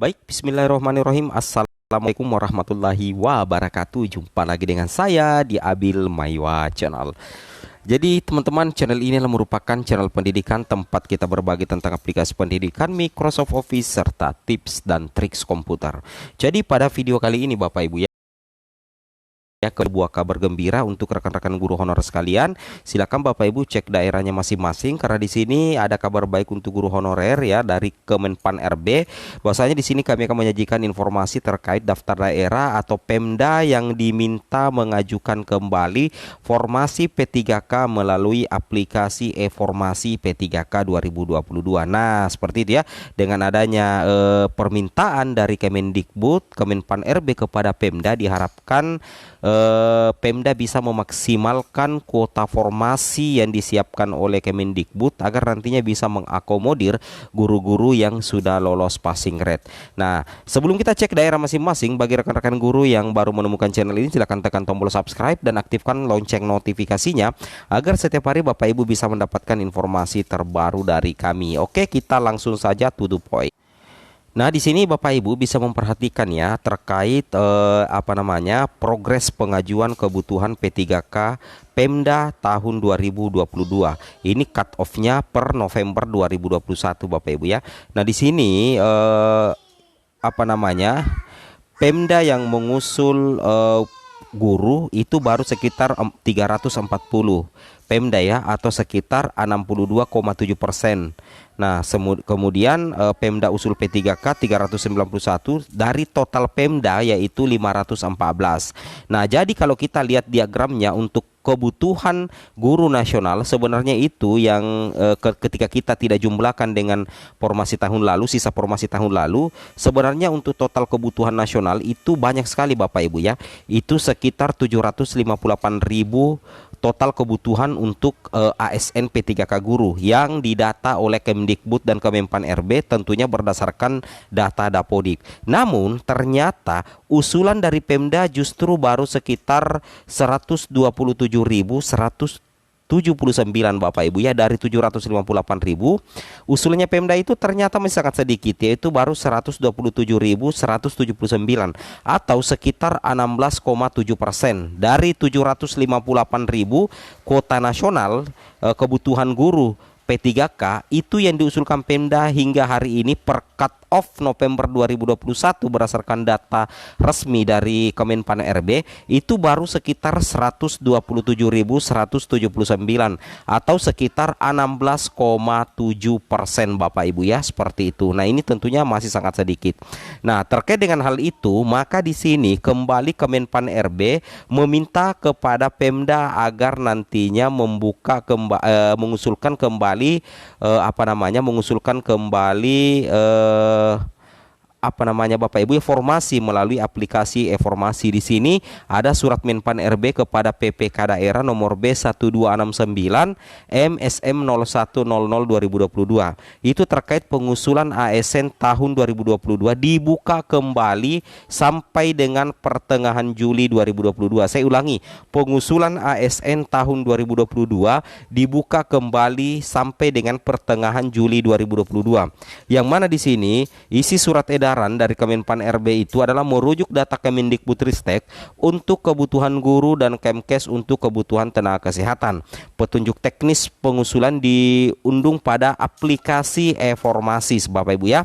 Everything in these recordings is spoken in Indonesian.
Baik, bismillahirrahmanirrahim. Assalamualaikum warahmatullahi wabarakatuh. Jumpa lagi dengan saya di Abil Maiwa Channel. Jadi teman-teman, channel ini adalah merupakan channel pendidikan tempat kita berbagi tentang aplikasi pendidikan, Microsoft Office, serta tips dan triks komputer. Jadi pada video kali ini Bapak Ibu sebuah kabar gembira untuk rekan-rekan guru honor sekalian. Silakan Bapak Ibu cek daerahnya masing-masing, karena di sini ada kabar baik untuk guru honorer ya dari Kemenpan RB. Bahwasanya di sini kami akan menyajikan informasi terkait daftar daerah atau Pemda yang diminta mengajukan kembali formasi P3K melalui aplikasi e-formasi P3K 2022. Nah, seperti itu ya. Dengan adanya permintaan dari Kemendikbud, Kemenpan RB kepada Pemda, diharapkan Pemda bisa memaksimalkan kuota formasi yang disiapkan oleh Kemendikbud agar nantinya bisa mengakomodir guru-guru yang sudah lolos passing grade. Nah, sebelum kita cek daerah masing-masing, bagi rekan-rekan guru yang baru menemukan channel ini, silahkan tekan tombol subscribe dan aktifkan lonceng notifikasinya agar setiap hari Bapak Ibu bisa mendapatkan informasi terbaru dari kami. Oke, kita langsung saja to the point. Nah, di sini Bapak Ibu bisa memperhatikan ya terkait progres pengajuan kebutuhan P3K Pemda tahun 2022. Ini cut off-nya per November 2021 Bapak Ibu ya. Nah, di sini Pemda yang mengusul guru itu baru sekitar 340 Pemda ya, atau sekitar 62,7%. Nah, kemudian Pemda usul P3K 391 dari total Pemda yaitu 514. Nah, jadi kalau kita lihat diagramnya untuk kebutuhan guru nasional, sebenarnya itu yang ketika kita tidak jumlahkan dengan formasi tahun lalu, sisa formasi tahun lalu, sebenarnya untuk total kebutuhan nasional itu banyak sekali Bapak Ibu ya. Itu sekitar 758.000 total kebutuhan untuk ASN P3K guru yang didata oleh Kemdikbud dan Kemenpan RB, tentunya berdasarkan data Dapodik. Namun ternyata usulan dari Pemda justru baru sekitar 127.179 Bapak Ibu ya, dari 758.000. Usulannya Pemda itu ternyata masih sangat sedikit, yaitu baru 127.179 atau sekitar 16,7% dari 758.000 kuota nasional kebutuhan guru P3K itu yang diusulkan Pemda hingga hari ini per cut off November 2021 berdasarkan data resmi dari Kemenpan RB itu baru sekitar 127.179 atau sekitar 16,7% Bapak Ibu ya, seperti itu. Nah, ini tentunya masih sangat sedikit. Nah, terkait dengan hal itu, maka di sini kembali Kemenpan RB meminta kepada Pemda agar nantinya mengusulkan kembali Bapak Ibu formasi melalui aplikasi e-formasi. Di sini ada surat Menpan RB kepada PPK daerah nomor B1269 MSM 0100/2022. Itu terkait pengusulan ASN tahun 2022 dibuka kembali sampai dengan pertengahan Juli 2022. Saya ulangi, pengusulan ASN tahun 2022 dibuka kembali sampai dengan pertengahan Juli 2022. Yang mana di sini isi surat edaran dari Kemenpan RB itu adalah merujuk data Kemendikbudristek untuk kebutuhan guru dan Kemkes untuk kebutuhan tenaga kesehatan. Petunjuk teknis pengusulan diunduh pada aplikasi e-formasi Bapak Ibu ya.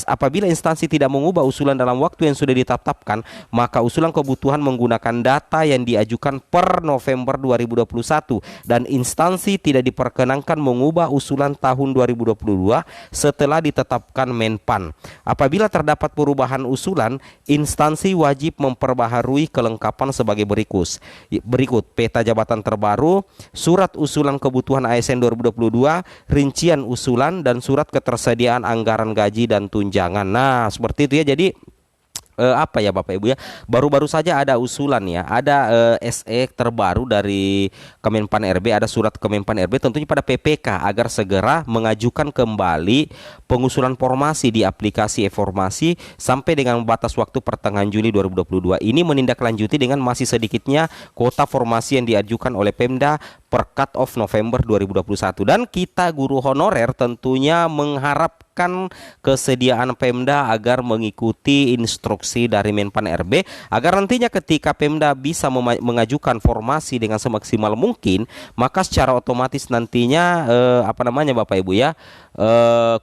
Apabila instansi tidak mengubah usulan dalam waktu yang sudah ditetapkan, maka usulan kebutuhan menggunakan data yang diajukan per November 2021 dan instansi tidak diperkenankan mengubah usulan tahun 2022 setelah ditetapkan Menpan. Apabila terdapat perubahan usulan, instansi wajib memperbaharui kelengkapan sebagai berikut: peta jabatan terbaru, surat usulan kebutuhan ASN 2022, rincian usulan, dan surat ketersediaan anggaran gaji dan tunjangan. Nah, seperti itu ya. Jadi Bapak Ibu ya, baru-baru saja ada usulan ya, ada SE terbaru dari Kemenpan RB, ada surat Kemenpan RB tentunya pada PPK agar segera mengajukan kembali pengusulan formasi di aplikasi e-formasi sampai dengan batas waktu pertengahan Juli 2022. Ini menindaklanjuti dengan masih sedikitnya kuota formasi yang diajukan oleh Pemda per cut off November 2021. Dan kita guru honorer tentunya mengharapkan kesediaan Pemda agar mengikuti instruksi dari Menpan RB, agar nantinya ketika Pemda bisa mengajukan formasi dengan semaksimal mungkin, maka secara otomatis nantinya Bapak Ibu ya,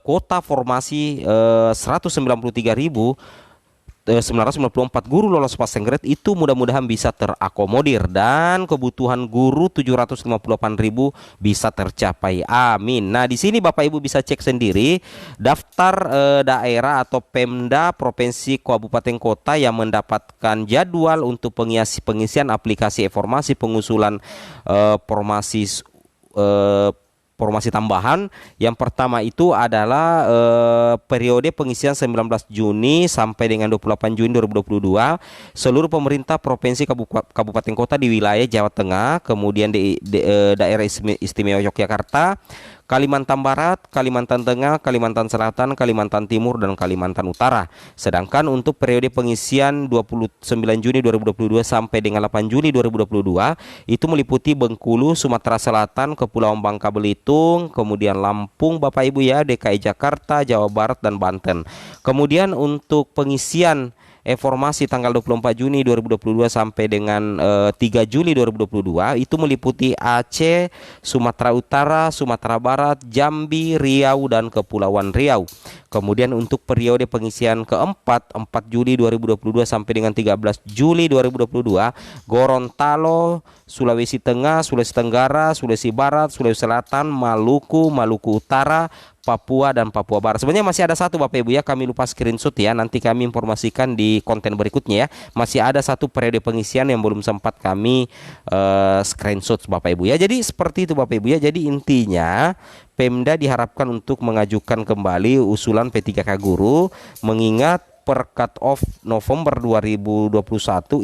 kuota formasi 193.994 guru lolos passing grade itu mudah-mudahan bisa terakomodir, dan kebutuhan guru 758.000 bisa tercapai. Amin. Nah, di sini Bapak Ibu bisa cek sendiri daftar daerah atau Pemda provinsi kabupaten kota yang mendapatkan jadwal untuk pengisian aplikasi informasi pengusulan formasi tambahan. Yang pertama itu adalah periode pengisian 19 Juni sampai dengan 28 Juni 2022 seluruh pemerintah provinsi kabupaten kota di wilayah Jawa Tengah, kemudian di daerah istimewa Yogyakarta, Kalimantan Barat, Kalimantan Tengah, Kalimantan Selatan, Kalimantan Timur, dan Kalimantan Utara. Sedangkan untuk periode pengisian 29 Juni 2022 sampai dengan 8 Juli 2022 itu meliputi Bengkulu, Sumatera Selatan, Kepulauan Bangka Belitung, kemudian Lampung Bapak Ibu ya, DKI Jakarta, Jawa Barat, dan Banten. Kemudian untuk pengisian informasi tanggal 24 Juni 2022 sampai dengan 3 Juli 2022 itu meliputi Aceh, Sumatera Utara, Sumatera Barat, Jambi, Riau, dan Kepulauan Riau. Kemudian untuk periode pengisian keempat 4 Juli 2022 sampai dengan 13 Juli 2022 Gorontalo, Sulawesi Tengah, Sulawesi Tenggara, Sulawesi Barat, Sulawesi Selatan, Maluku, Maluku Utara, Papua, dan Papua Barat. Sebenarnya masih ada satu Bapak Ibu ya, kami lupa screenshot ya, nanti kami informasikan di konten berikutnya ya. Masih ada satu periode pengisian yang belum sempat kami screenshot Bapak Ibu ya. Jadi seperti itu Bapak Ibu ya. Jadi intinya Pemda diharapkan untuk mengajukan kembali usulan P3K guru, mengingat per cut off November 2021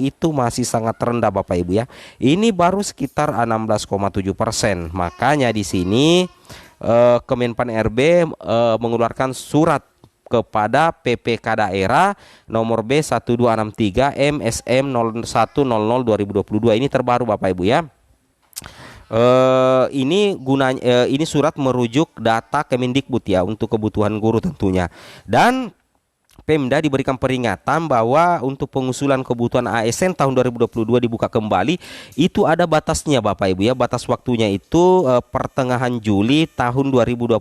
itu masih sangat rendah Bapak Ibu ya. Ini baru sekitar 16,7%. Makanya di sini Kemenpan RB mengeluarkan surat kepada PPK daerah nomor B1263 MSM 0100 2022. Ini terbaru Bapak Ibu ya. Ini gunanya ini surat merujuk data Kemendikbud ya untuk kebutuhan guru tentunya. Dan Pemda diberikan peringatan bahwa untuk pengusulan kebutuhan ASN tahun 2022 dibuka kembali itu ada batasnya Bapak Ibu ya. Batas waktunya itu pertengahan Juli tahun 2022.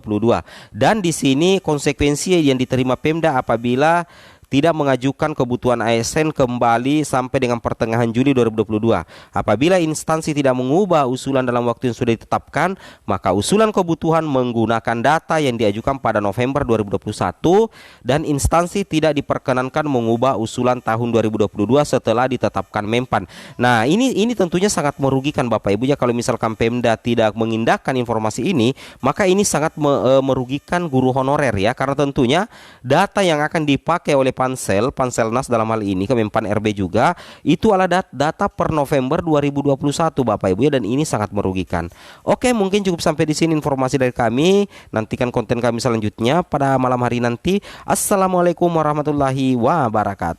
Dan di sini konsekuensi yang diterima Pemda apabila tidak mengajukan kebutuhan ASN kembali sampai dengan pertengahan Juli 2022. Apabila instansi tidak mengubah usulan dalam waktu yang sudah ditetapkan, maka usulan kebutuhan menggunakan data yang diajukan pada November 2021 dan instansi tidak diperkenankan mengubah usulan tahun 2022 setelah ditetapkan Menpan. Nah, ini tentunya sangat merugikan Bapak Ibu ya. Kalau misalkan Pemda tidak mengindahkan informasi ini, maka ini sangat merugikan guru honorer ya, karena tentunya data yang akan dipakai oleh Panselnas dalam hal ini Kemenpan RB juga itu adalah data per November 2021 Bapak Ibu ya, dan ini sangat merugikan. Oke, mungkin cukup sampai di sini informasi dari kami. Nantikan konten kami selanjutnya pada malam hari nanti. Assalamualaikum warahmatullahi wabarakatuh.